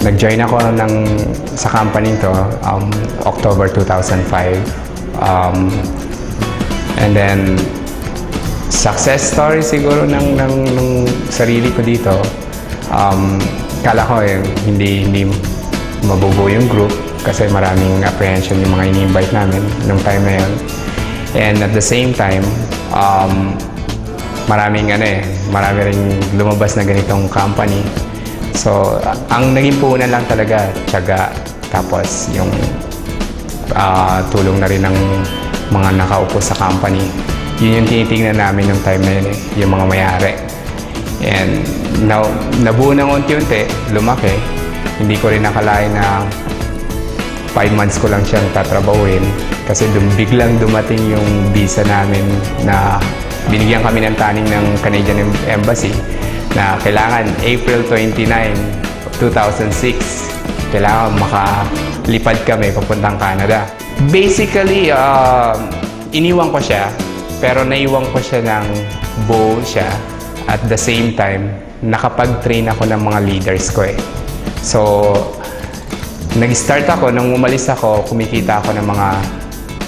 Nag-join ako sa company to October 2005. And then, success story siguro ng sarili ko dito. Kala ko hindi mabubuo yung group kasi maraming apprehension yung mga ini-invite namin nung time na yun. And at the same time, marami ring lumabas na ganitong company. So, ang naging puhunan lang talaga, tiyaga, tapos yung tulong na rin ng mga nakaupo sa company. Yun yung tinitingnan namin nung time na yun yung mga may-ari. And nabuo ng unti-unti, lumaki. Hindi ko rin nakalain na 5 months ko lang siyang tatrabahuin kasi biglang dumating yung visa namin na binigyan kami ng taning ng Canadian Embassy na kailangan April 29, 2006 kailangan makalipad kami papuntang Canada. Basically, iniwan ko siya pero naiwan ko siya ng buo siya. At the same time, nakapag-train ako ng mga leaders ko eh. So, nag-start ako, nung umalis ako, kumikita ako ng mga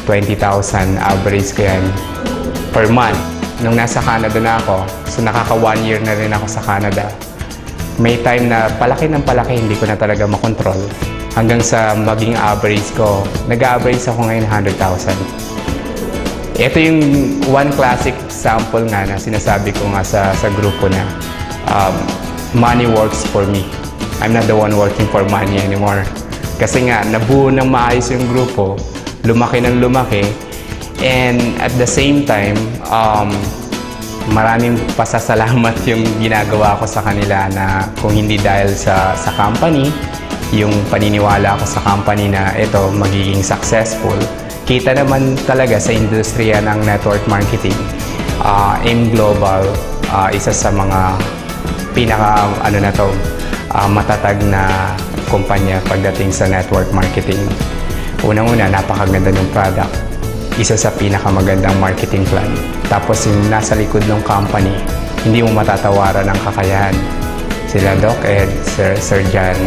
20,000 average ko yan per month. Nung nasa Canada na ako, so nakaka 1 year na rin ako sa Canada. May time na palaki ng palaki, hindi ko na talaga makontrol. Hanggang sa maging average ko, nag-average ako ngayon 100,000. Ito yung one classic example nga na sinasabi ko nga sa grupo na money works for me. I'm not the one working for money anymore. Kasi nga, nabuo ng maayos yung grupo, lumaki ng lumaki, and at the same time, maraming pasasalamat yung ginagawa ko sa kanila na kung hindi dahil sa company, yung paniniwala ko sa company na ito magiging successful. Kita naman talaga sa industriya ng network marketing. AIM Global, isa sa mga pinaka matatag na kumpanya pagdating sa network marketing. Unang-una, napakaganda ng product. Isa sa pinakamagandang marketing plan. Tapos yung nasa likod ng company, hindi mo matatawaran ng kakayahan. Sila Doc Ed, Sir John,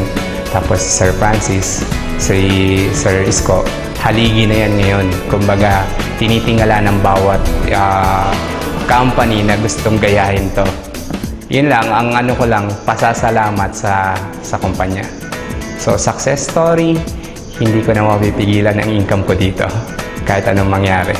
tapos Sir Francis, si Sir Isko. Haligi na yan ngayon. Kumbaga, tinitingala ng bawat company na gustong gayahin to. Yun lang, ang ko lang, pasasalamat sa kumpanya. So, success story, hindi ko na mapipigilan ang income ko dito kahit anong mangyari.